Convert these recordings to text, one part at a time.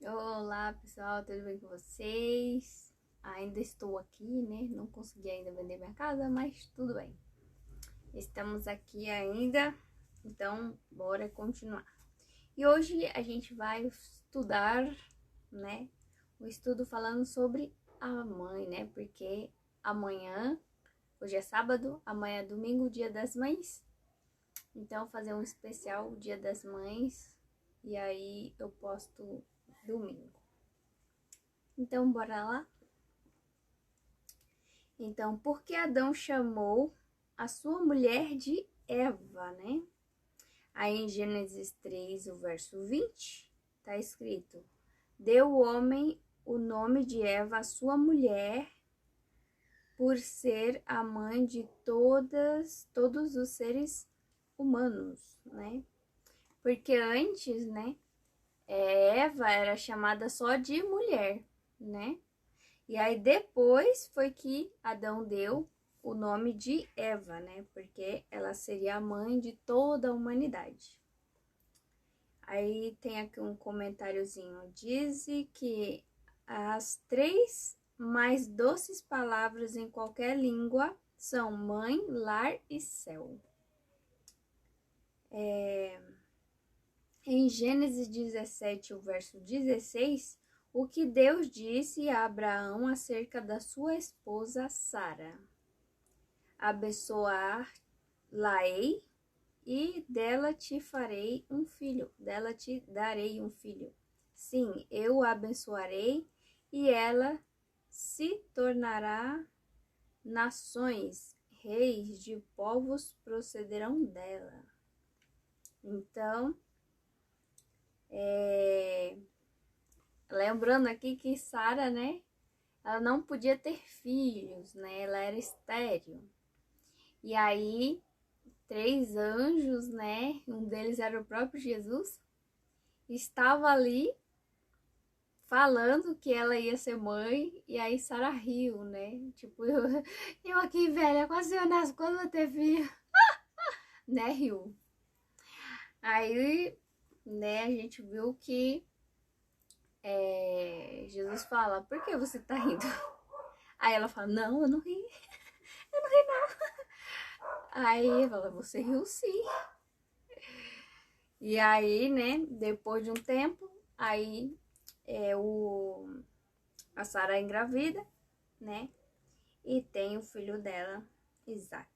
Olá pessoal, tudo bem com vocês? Ainda estou aqui, né? Não consegui ainda vender minha casa, mas tudo bem. Estamos aqui ainda, então bora continuar. E hoje a gente vai estudar, né? O estudo falando sobre a mãe, né? Porque amanhã, hoje é sábado, amanhã é domingo, Dia das Mães. Então fazer um especial Dia das Mães e aí eu posto domingo. Então, bora lá? Então, por que Adão chamou a sua mulher de Eva, né? Aí em Gênesis 3, o verso 20, tá escrito: Deu o homem o nome de Eva à sua mulher, por ser a mãe de todos os seres humanos, né? Porque antes, né, Eva era chamada só de mulher, né? E aí depois foi que Adão deu o nome de Eva, né? Porque ela seria a mãe de toda a humanidade. Aí tem aqui um comentáriozinho. Diz que as três mais doces palavras em qualquer língua são mãe, lar e céu. Em Gênesis 17, o verso 16, o que Deus disse a Abraão acerca da sua esposa Sara: abençoar-la-ei e dela te farei um filho, dela te darei um filho. Sim, eu a abençoarei e ela se tornará nações, reis de povos procederão dela. Então, lembrando aqui que Sara, né, ela não podia ter filhos, né, ela era estéril. E aí, três anjos, né, um deles era o próprio Jesus, estava ali falando que ela ia ser mãe, e aí Sara riu, né? Tipo, eu aqui, velha, quase eu nasço, quando eu ter filho, né? Riu. Aí, né, a gente viu que Jesus fala: por que você tá rindo? Aí ela fala: não, eu não ri, eu não ri não. Aí ele fala: você riu sim. E aí, né, depois de um tempo, aí a Sara é engravida, né? E tem o filho dela, Isaac.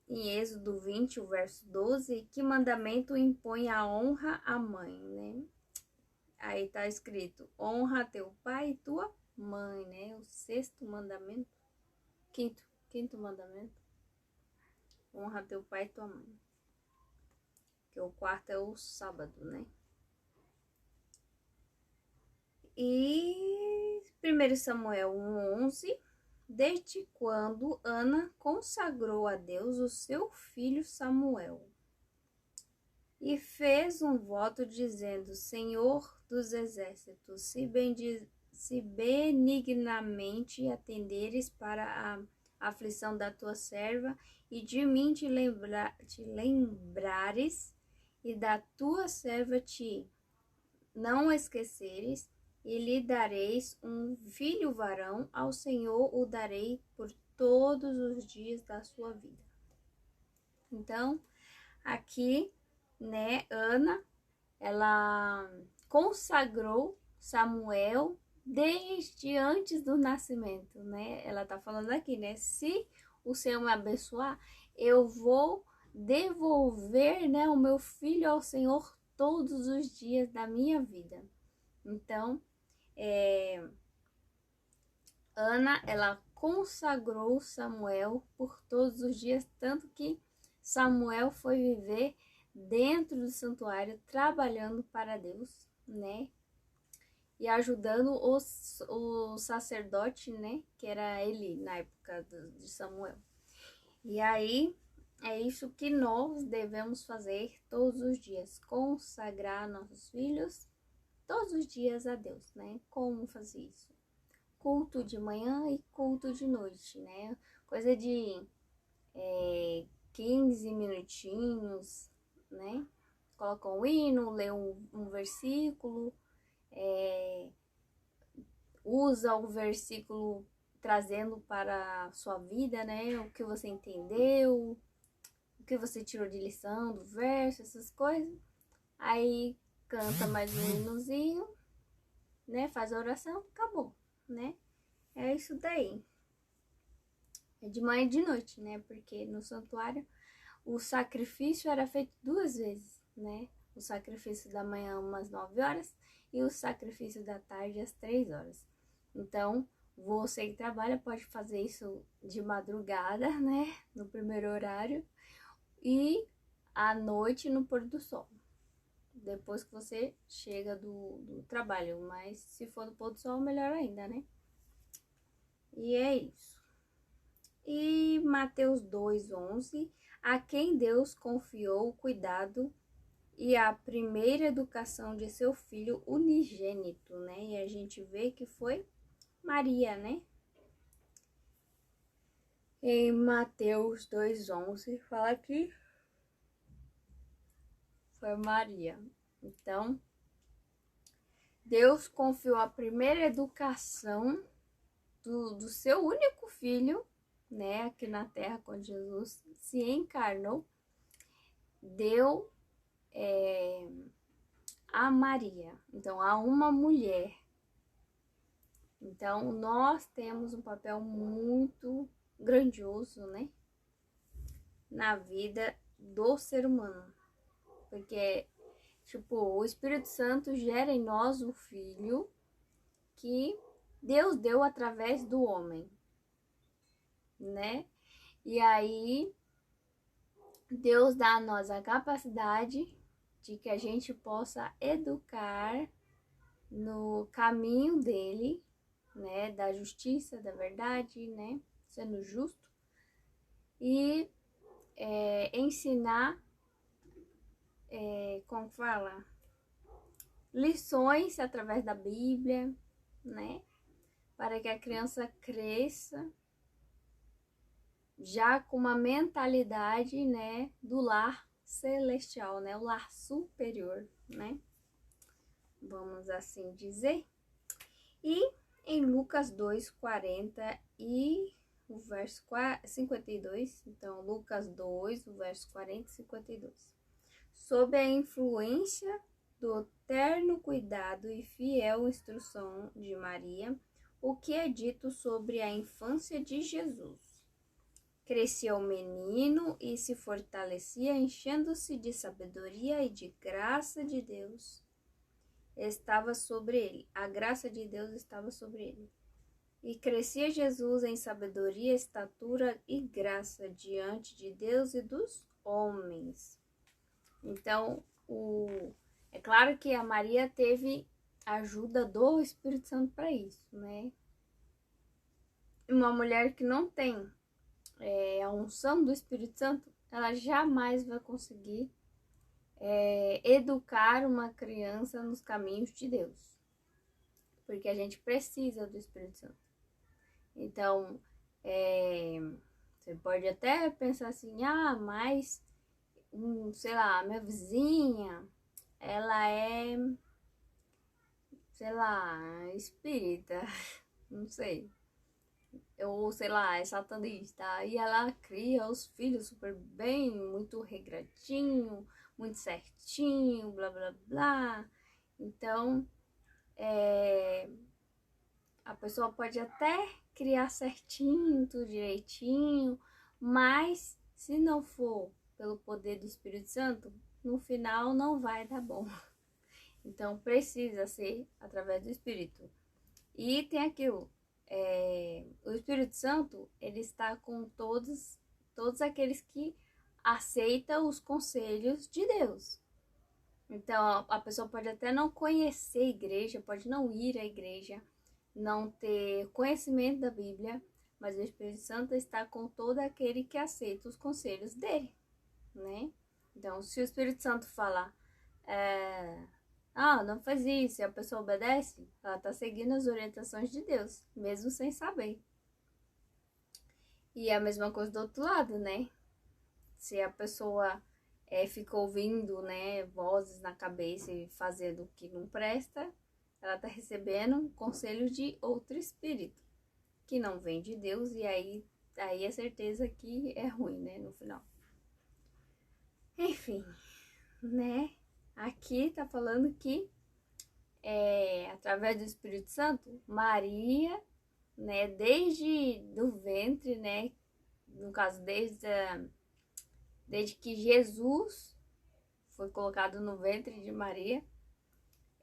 Em Êxodo 20, o verso 12, que mandamento impõe a honra à mãe, né? Aí tá escrito: honra teu pai e tua mãe, né? O sexto mandamento. Quinto mandamento. Honra teu pai e tua mãe. Que o quarto é o sábado, né? E 1 Samuel 1:11, desde quando Ana consagrou a Deus o seu filho Samuel e fez um voto dizendo: Senhor dos exércitos, se benignamente atenderes para a aflição da tua serva e de mim te lembrares e da tua serva te não esqueceres, e lhe dareis um filho varão, ao Senhor o darei por todos os dias da sua vida. Então, aqui, né, Ana, ela consagrou Samuel desde antes do nascimento, né? Ela tá falando aqui, né? Se o Senhor me abençoar, eu vou devolver, né, o meu filho ao Senhor todos os dias da minha vida. Então, Ana, ela consagrou Samuel por todos os dias, tanto que Samuel foi viver dentro do santuário, trabalhando para Deus, né? E ajudando o sacerdote, né? Que era Eli, na época de Samuel. E aí, é isso que nós devemos fazer todos os dias, consagrar nossos filhos todos os dias a Deus, né? Como fazer isso? Culto de manhã e culto de noite, né? Coisa de 15 minutinhos, né? coloca um hino, lê um versículo, usa o versículo trazendo para a sua vida, né? O que você entendeu, o que você tirou de lição do verso, essas coisas. Aí canta mais um hinozinho, né? Faz a oração, acabou, né? É isso daí. É de manhã e de noite, né? Porque no santuário o sacrifício era feito 2 vezes, né? O sacrifício da manhã umas 9 horas e o sacrifício da tarde às 3 horas. Então, você que trabalha pode fazer isso de madrugada, né? No primeiro horário e à noite no pôr do sol. Depois que você chega do trabalho, mas se for no pôr do sol, melhor ainda, né? E é isso. E Mateus 2:11, a quem Deus confiou o cuidado e a primeira educação de seu filho unigênito, né? E a gente vê que foi Maria, né? Em Mateus 2:11 fala que foi Maria. Então, Deus confiou a primeira educação do seu único filho, né? Aqui na terra, quando Jesus se encarnou, deu a Maria. Então, a uma mulher. Então, nós temos um papel muito grandioso, né? Na vida do ser humano. Porque, tipo, o Espírito Santo gera em nós o Filho que Deus deu através do homem, né? E aí, Deus dá a nós a capacidade de que a gente possa educar no caminho dele, né? Da justiça, da verdade, né? Sendo justo. E ensinar, como fala? Lições através da Bíblia, né? Para que a criança cresça já com uma mentalidade, né, do lar celestial, né, o lar superior, né, vamos assim dizer. E em Lucas 2:40 e o verso 52, então Lucas 2, o verso 40 e 52. Sob a influência do terno cuidado e fiel instrução de Maria, o que é dito sobre a infância de Jesus? Crescia o menino e se fortalecia, enchendo-se de sabedoria e de graça de Deus estava sobre ele. A graça de Deus estava sobre ele. E crescia Jesus em sabedoria, estatura e graça diante de Deus e dos homens. Então, é claro que a Maria teve ajuda do Espírito Santo para isso, né? Uma mulher que não tem a unção do Espírito Santo, ela jamais vai conseguir educar uma criança nos caminhos de Deus. Porque a gente precisa do Espírito Santo. Então, você pode até pensar assim, mas, sei lá, minha vizinha, ela é, sei lá, espírita, não sei. Ou, sei lá, é satanista. E ela cria os filhos super bem, muito regradinho, muito certinho, blá, blá, blá. Então, a pessoa pode até criar certinho, tudo direitinho, mas se não for pelo poder do Espírito Santo, no final não vai dar bom. Então precisa ser através do Espírito. E tem aquilo, o Espírito Santo, ele está com todos aqueles que aceitam os conselhos de Deus. Então a pessoa pode até não conhecer a igreja, pode não ir à igreja, não ter conhecimento da Bíblia, mas o Espírito Santo está com todo aquele que aceita os conselhos dele, né? Então, se o Espírito Santo falar, não faz isso, e a pessoa obedece, ela está seguindo as orientações de Deus, mesmo sem saber. E a mesma coisa do outro lado, né? Se a pessoa fica ouvindo, né, vozes na cabeça e fazendo o que não presta, ela tá recebendo um conselho de outro espírito, que não vem de Deus, e aí é certeza que é ruim, né, no final. Enfim, né, aqui tá falando que através do Espírito Santo, Maria, né, desde do ventre, né, no caso, desde que Jesus foi colocado no ventre de Maria,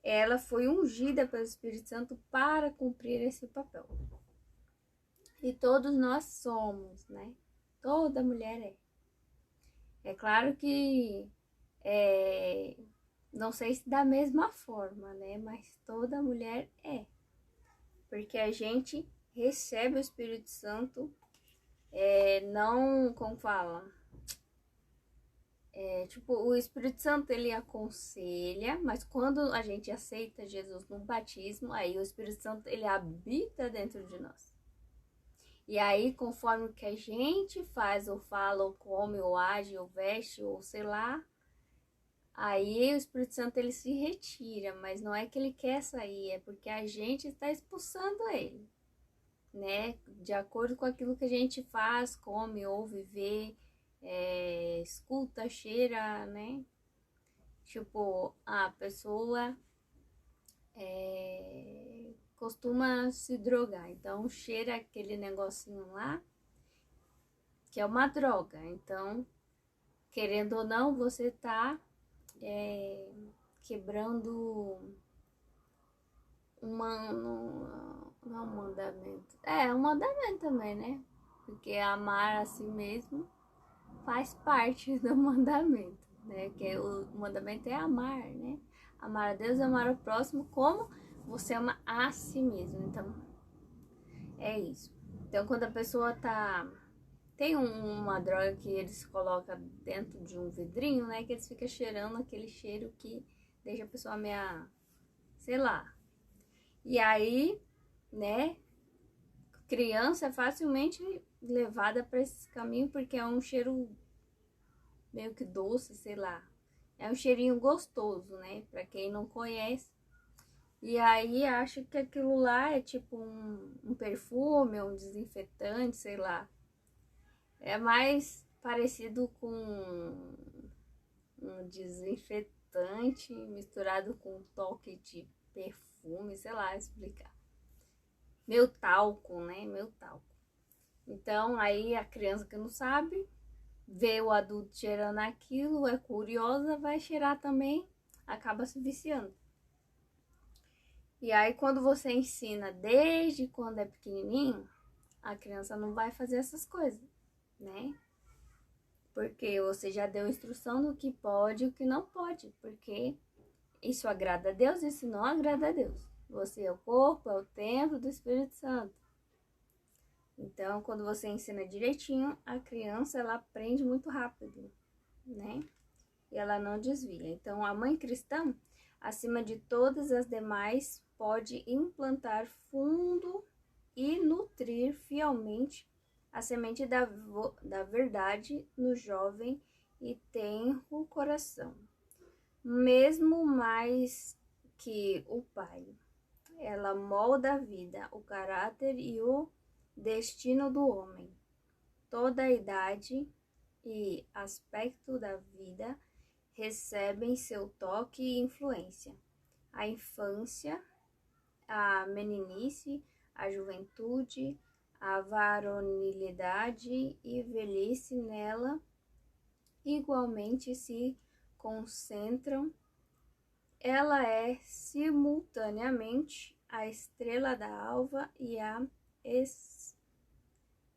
ela foi ungida pelo Espírito Santo para cumprir esse papel. E todos nós somos, né? Toda mulher é. É claro que não sei se da mesma forma, né? Mas toda mulher é. Porque a gente recebe o Espírito Santo, não, como fala? Tipo, o Espírito Santo ele aconselha, mas quando a gente aceita Jesus no batismo, aí o Espírito Santo ele habita dentro de nós. E aí, conforme o que a gente faz, ou fala, ou come, ou age, ou veste, ou sei lá, aí o Espírito Santo ele se retira, mas não é que ele quer sair, é porque a gente está expulsando ele, né? De acordo com aquilo que a gente faz, come, ouve, vê, escuta, cheira, né? Tipo, a pessoa costuma se drogar, então cheira aquele negocinho lá, que é uma droga. Então, querendo ou não, você tá quebrando um mandamento. Um mandamento também, né? Porque amar a si mesmo faz parte do mandamento, né? Que o mandamento é amar, né? Amar a Deus e amar o próximo como você ama a si mesmo. Então, é isso. Então, quando a pessoa tem uma droga que eles colocam dentro de um vidrinho, né? Que eles ficam cheirando aquele cheiro que deixa a pessoa meio, sei lá. E aí, né? Criança é facilmente levada para esse caminho porque é um cheiro meio que doce, sei lá. É um cheirinho gostoso, né? Pra quem não conhece. E aí acha que aquilo lá é tipo um perfume, um desinfetante, sei lá. É mais parecido com um desinfetante misturado com um toque de perfume, sei lá explicar. Meu talco, né? Meu talco. Então aí a criança que não sabe vê o adulto cheirando aquilo, é curiosa, vai cheirar também, acaba se viciando. E aí quando você ensina desde quando é pequenininho, a criança não vai fazer essas coisas, né? Porque você já deu instrução do que pode e o que não pode, porque isso agrada a Deus, isso não agrada a Deus. Você é o corpo, é o templo do Espírito Santo. Então, quando você ensina direitinho, a criança ela aprende muito rápido, né? E ela não desvia. Então, a mãe cristã, acima de todas as demais, pode implantar fundo e nutrir fielmente a semente da verdade no jovem e tenro coração, mesmo mais que o pai. Ela molda a vida, o caráter e o destino do homem. Toda a idade e aspecto da vida recebem seu toque e influência. A infância, a meninice, a juventude, a varonilidade e velhice nela igualmente se concentram. Ela é simultaneamente a estrela da alva e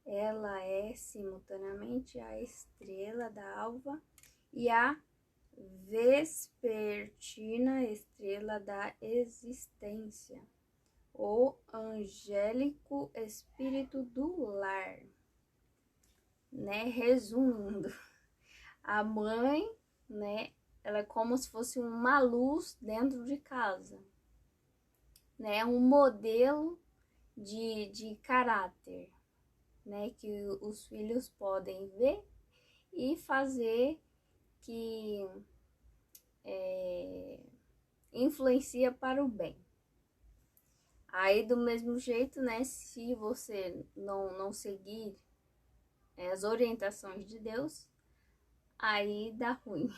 ela é simultaneamente a estrela da alva e a vespertina estrela da existência, o angélico espírito do lar, né? Resumindo, a mãe, né? Ela é como se fosse uma luz dentro de casa, né? Um modelo de caráter, né? Que os filhos podem ver e fazer que influencia para o bem. Aí, do mesmo jeito, né, se você não seguir as orientações de Deus, aí dá ruim,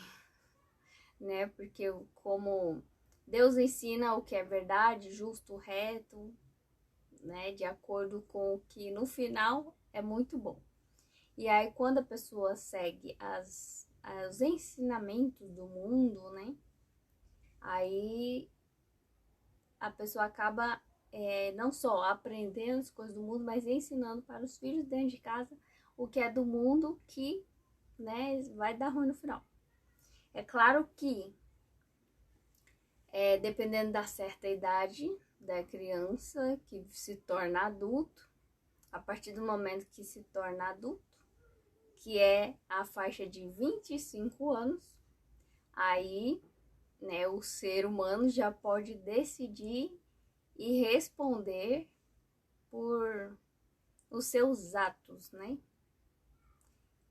né? Porque como Deus ensina o que é verdade, justo, reto, né, de acordo com o que no final é muito bom. E aí, quando a pessoa segue os ensinamentos do mundo, né, aí a pessoa acaba não só aprendendo as coisas do mundo, mas ensinando para os filhos dentro de casa o que é do mundo, que, né, vai dar ruim no final. É claro que, dependendo da certa idade da criança que se torna adulto, a partir do momento que se torna adulto, que é a faixa de 25 anos, aí, né, o ser humano já pode decidir e responder por os seus atos, né?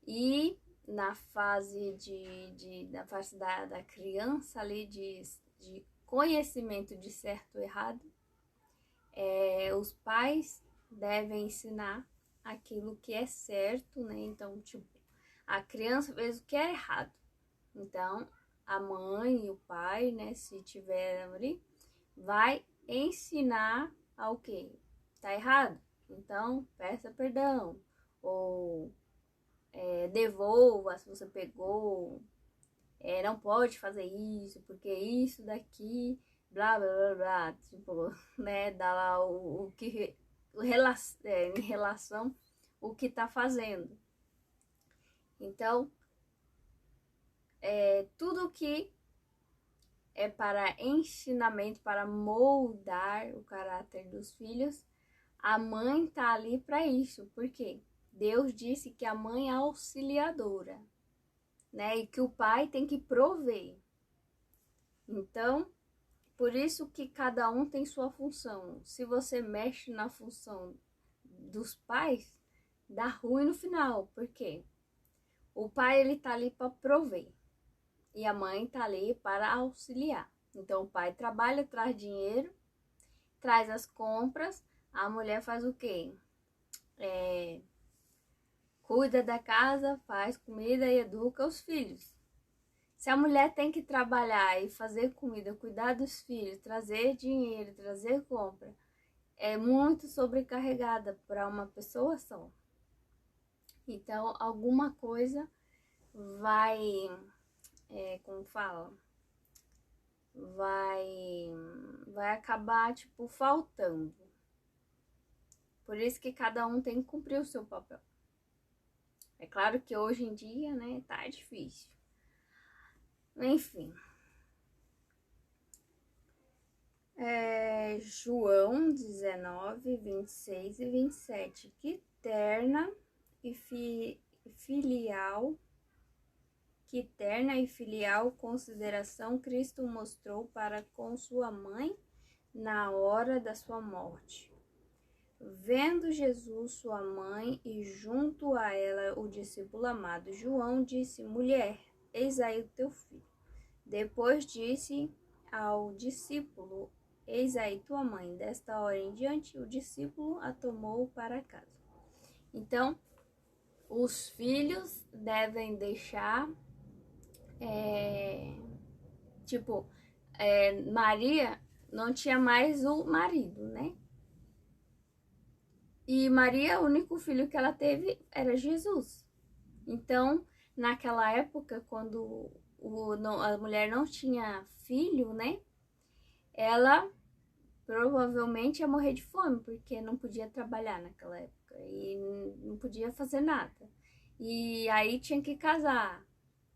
E na fase da criança ali, de conhecimento de certo e errado, os pais devem ensinar aquilo que é certo, né? Então, tipo, a criança fez o que é errado. Então, a mãe e o pai, né, se tiver ali, vai ensinar ao quê? Tá errado? Então, peça perdão. Ou devolva se você pegou. Não pode fazer isso, porque isso daqui, blá, blá, blá, blá. Tipo, né, dá lá o que... em relação o que tá fazendo. Então, tudo que é para ensinamento, para moldar o caráter dos filhos, a mãe tá ali para isso. Por quê? Deus disse que a mãe é auxiliadora, né? E que o pai tem que prover. Então, por isso que cada um tem sua função. Se você mexe na função dos pais, dá ruim no final. Por quê? O pai, ele tá ali para prover. E a mãe tá ali para auxiliar. Então, o pai trabalha, traz dinheiro, traz as compras. A mulher faz o quê? Cuida da casa, faz comida e educa os filhos. Se a mulher tem que trabalhar e fazer comida, cuidar dos filhos, trazer dinheiro, trazer compra, é muito sobrecarregada para uma pessoa só. Então, alguma coisa vai, como fala? Vai acabar, tipo, faltando. Por isso que cada um tem que cumprir o seu papel. É claro que hoje em dia, né, tá difícil. Enfim. João 19, 26 e 27. Que terna e filial consideração Cristo mostrou para com sua mãe na hora da sua morte. Vendo Jesus sua mãe e junto a ela o discípulo amado João, disse: Mulher, eis aí o teu filho. Depois disse ao discípulo: Eis aí tua mãe. Desta hora em diante, o discípulo a tomou para casa. Então, os filhos devem deixar, Maria não tinha mais o marido, né? E Maria, o único filho que ela teve era Jesus. Então, naquela época, quando a mulher não tinha filho, né? Ela provavelmente ia morrer de fome, porque não podia trabalhar naquela época e não podia fazer nada. E aí tinha que casar.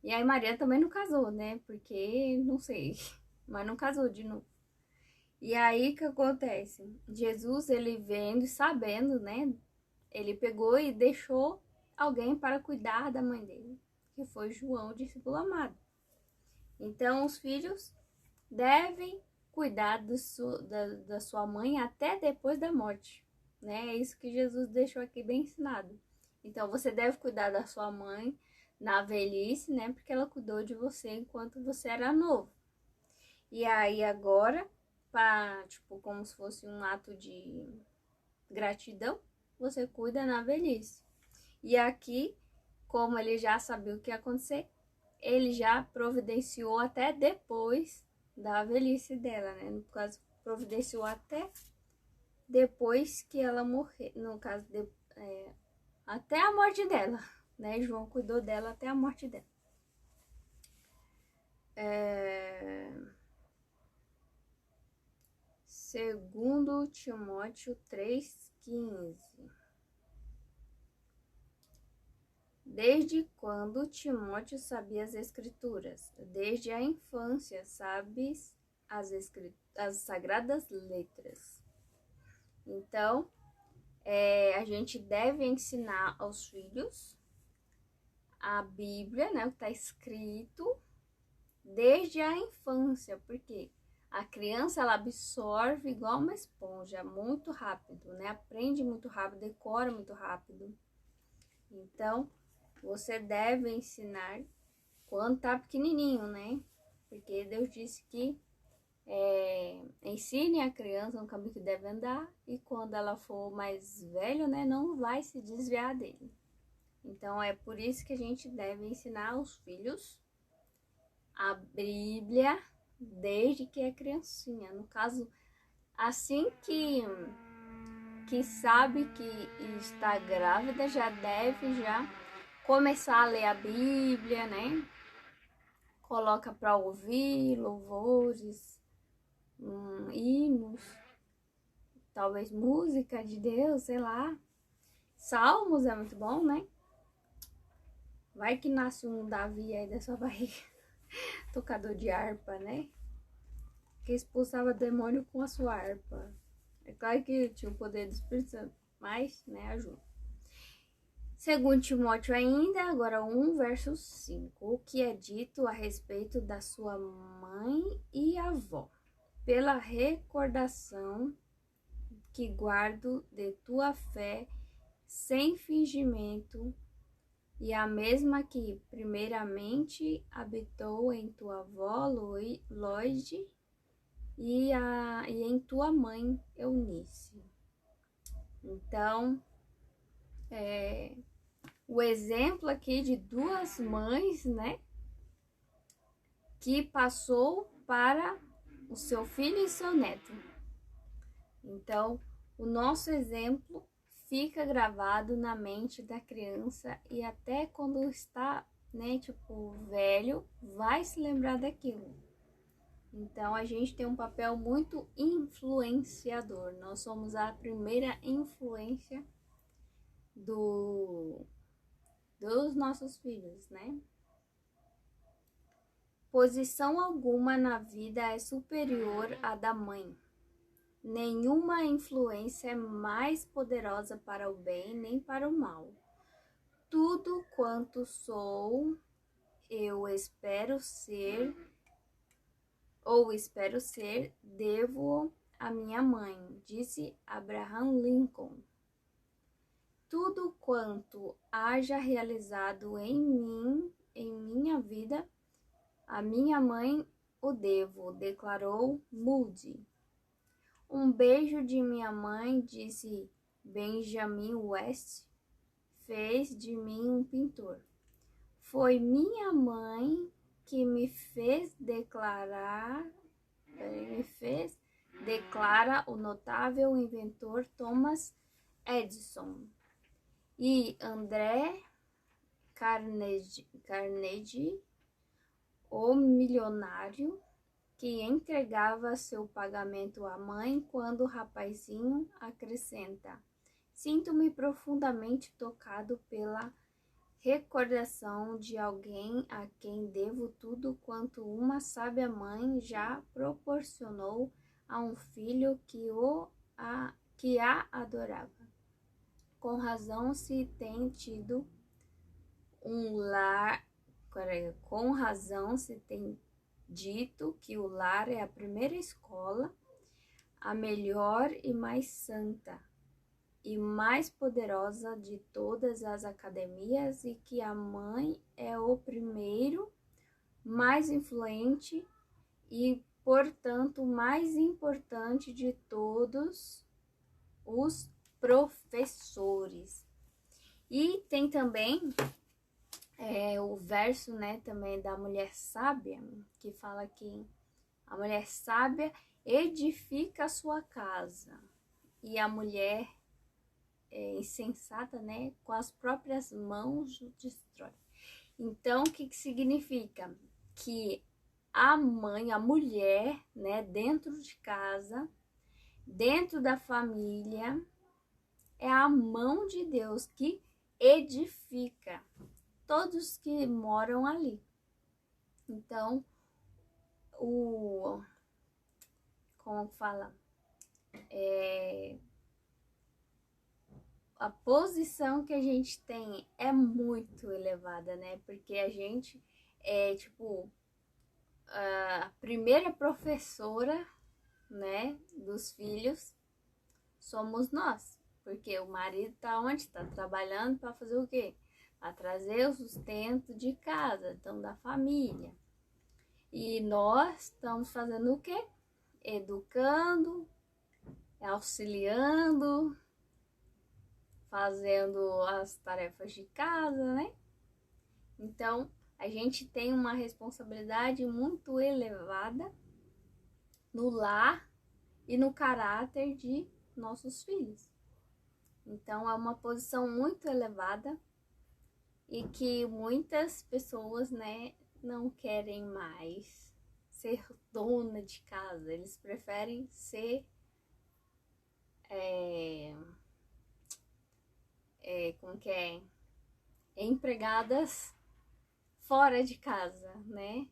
E aí Maria também não casou, né? Porque, não sei, mas não casou de novo. E aí o que acontece? Jesus, ele vendo e sabendo, né? Ele pegou e deixou alguém para cuidar da mãe dele, que foi João, o discípulo amado. Então, os filhos devem cuidar da sua mãe até depois da morte, né? É isso que Jesus deixou aqui bem ensinado. Então, você deve cuidar da sua mãe, na velhice, né? Porque ela cuidou de você enquanto você era novo. E aí agora, tipo, como se fosse um ato de gratidão, você cuida na velhice. E aqui, como ele já sabia o que ia acontecer, ele já providenciou até depois da velhice dela, né? No caso, providenciou até depois que ela morrer, no caso, até a morte dela, né? João cuidou dela até a morte dela. Segundo Timóteo 3,15. Desde quando Timóteo sabia as Escrituras? Desde a infância, sabes as sagradas letras. Então, a gente deve ensinar aos filhos a Bíblia, né, o que está escrito, desde a infância, porque a criança ela absorve igual uma esponja, muito rápido, né? Aprende muito rápido, decora muito rápido. Então, você deve ensinar quando tá pequenininho, né? Porque Deus disse que ensine a criança no caminho que deve andar e quando ela for mais velha, né, não vai se desviar dele. Então, é por isso que a gente deve ensinar aos filhos a Bíblia desde que é criancinha. No caso, assim que sabe que está grávida, já deve começar a ler a Bíblia, né? Coloca para ouvir louvores, hinos, talvez música de Deus, sei lá. Salmos é muito bom, né? Vai que nasce um Davi aí da sua barriga, tocador de harpa, né? Que expulsava demônio com a sua harpa. É claro que tinha o poder do Espírito Santo, mas, né, ajuda. Segundo Timóteo ainda, agora 1, verso 5. O que é dito a respeito da sua mãe e avó? Pela recordação que guardo de tua fé sem fingimento, e a mesma que primeiramente habitou em tua avó Loide e em tua mãe Eunice. Então, o exemplo aqui de duas mães, né, que passou para o seu filho e seu neto. Então, o nosso exemplo fica gravado na mente da criança e até quando está, né, tipo, velho, vai se lembrar daquilo. Então, a gente tem um papel muito influenciador. Nós somos a primeira influência dos nossos filhos, né? Posição alguma na vida é superior à da mãe. Nenhuma influência é mais poderosa para o bem nem para o mal. Tudo quanto sou, espero ser, devo à minha mãe, disse Abraham Lincoln. Tudo quanto haja realizado em minha vida, a minha mãe o devo, declarou Moody. Um beijo de minha mãe, disse Benjamin West, fez de mim um pintor. Foi minha mãe que me fez declara o notável inventor Thomas Edison. E André Carnegie, o milionário que entregava seu pagamento à mãe quando o rapazinho acrescenta: sinto-me profundamente tocado pela recordação de alguém a quem devo tudo quanto uma sábia mãe já proporcionou a um filho que a adorava. Com razão se tem tido um lar, com razão se tem dito que o lar é a primeira escola, a melhor e mais santa. e mais poderosa de todas as academias e que a mãe é o primeiro, mais influente e, portanto, mais importante de todos os professores. E tem também o verso, né, também da mulher sábia, que fala que a mulher sábia edifica a sua casa e a mulher insensata, né, com as próprias mãos destrói. Então, o que significa? Que a mãe, a mulher, né, dentro de casa, dentro da família, é a mão de Deus que edifica todos que moram ali. Então, como fala? A posição que a gente tem é muito elevada, né? Porque a gente é, tipo, a primeira professora, né, dos filhos somos nós. Porque o marido tá onde? Tá trabalhando para fazer o quê? Para trazer o sustento de casa, então da família. E nós estamos fazendo o quê? Educando, auxiliando, fazendo as tarefas de casa, né? Então, a gente tem uma responsabilidade muito elevada no lar e no caráter de nossos filhos. Então, é uma posição muito elevada e que muitas pessoas, né, não querem mais ser dona de casa. Eles preferem ser como que é? Empregadas fora de casa, né?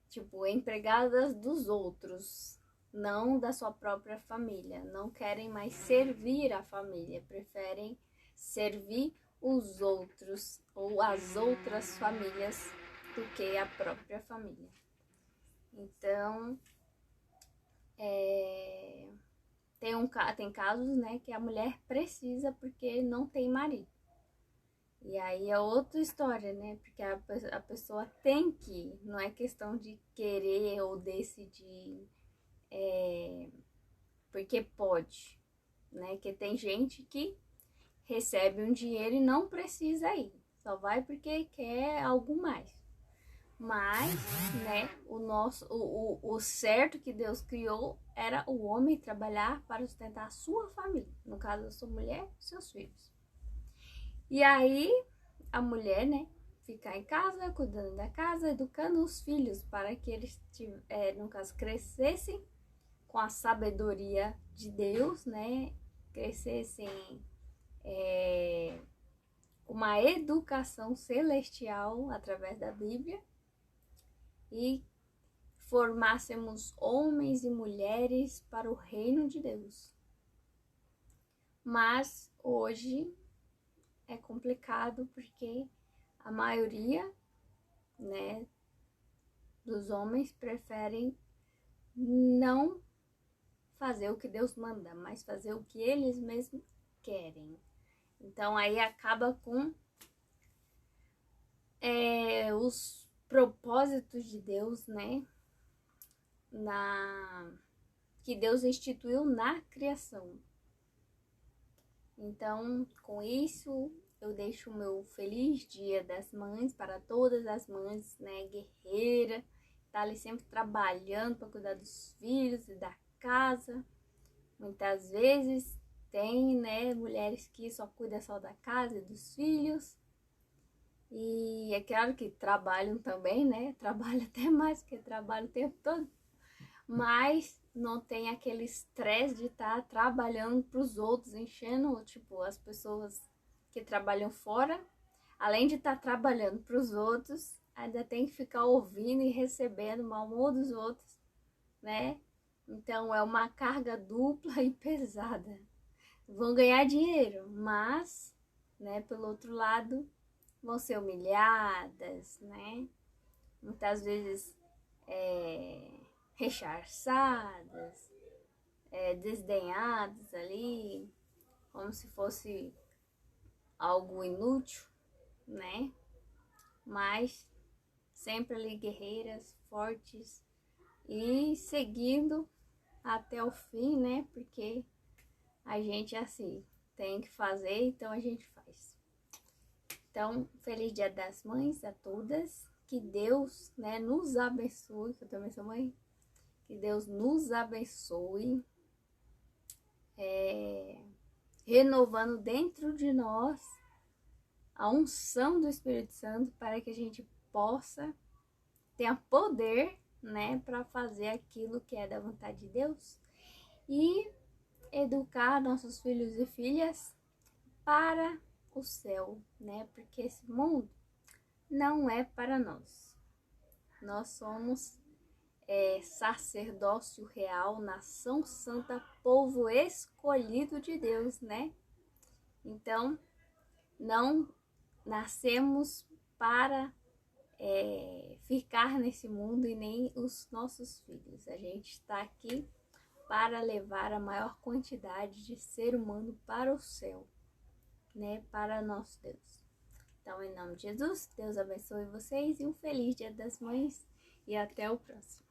Tipo, empregadas dos outros, não da sua própria família. Não querem mais servir a família, preferem servir os outros ou as outras famílias do que a própria família. Então, tem casos, né, que a mulher precisa porque não tem marido. E aí é outra história, né? Porque a pessoa tem que, não é questão de querer ou decidir porque pode, né? Que tem gente que recebe um dinheiro e não precisa ir, só vai porque quer algo mais. Mas, né, o certo que Deus criou era o homem trabalhar para sustentar a sua família, no caso a sua mulher e seus filhos. E aí, a mulher, né, ficar em casa, cuidando da casa, educando os filhos para que eles, no caso, crescessem com a sabedoria de Deus, né, crescessem uma educação celestial através da Bíblia e formássemos homens e mulheres para o reino de Deus. Mas hoje é complicado porque a maioria, né, dos homens preferem não fazer o que Deus manda, mas fazer o que eles mesmos querem. Então aí acaba com os propósitos de Deus, né, que Deus instituiu na criação. Então, com isso, eu deixo o meu feliz Dia das Mães para todas as mães, né, guerreira, tá ali sempre trabalhando para cuidar dos filhos e da casa. Muitas vezes tem, né, mulheres que só cuidam só da casa e dos filhos. E é claro que trabalham também, né? Trabalham até mais, porque trabalham o tempo todo. Mas não tem aquele estresse de estar trabalhando para os outros, enchendo, tipo, as pessoas que trabalham fora. Além de estar trabalhando para os outros, ainda tem que ficar ouvindo e recebendo o mau humor dos outros, né? Então é uma carga dupla e pesada. Vão ganhar dinheiro, mas, né, pelo outro lado, vão ser humilhadas, né? Muitas vezes rechaçadas, desdenhadas ali, como se fosse algo inútil, né? Mas sempre ali guerreiras, fortes e seguindo até o fim, né? Porque a gente assim tem que fazer, então a gente faz. Então, feliz Dia das Mães a todas. Que Deus, né, nos abençoe, que eu também sou mãe. Que Deus nos abençoe, renovando dentro de nós a unção do Espírito Santo para que a gente possa ter poder, né, para fazer aquilo que é da vontade de Deus e educar nossos filhos e filhas para o céu, né? Porque esse mundo não é para nós. Nós somos sacerdócio real, nação santa, povo escolhido de Deus, né? Então, não nascemos para ficar nesse mundo e nem os nossos filhos. A gente está aqui para levar a maior quantidade de ser humano para o céu, né? Para nosso Deus. Então, em nome de Jesus, Deus abençoe vocês e um feliz Dia das Mães e até o próximo.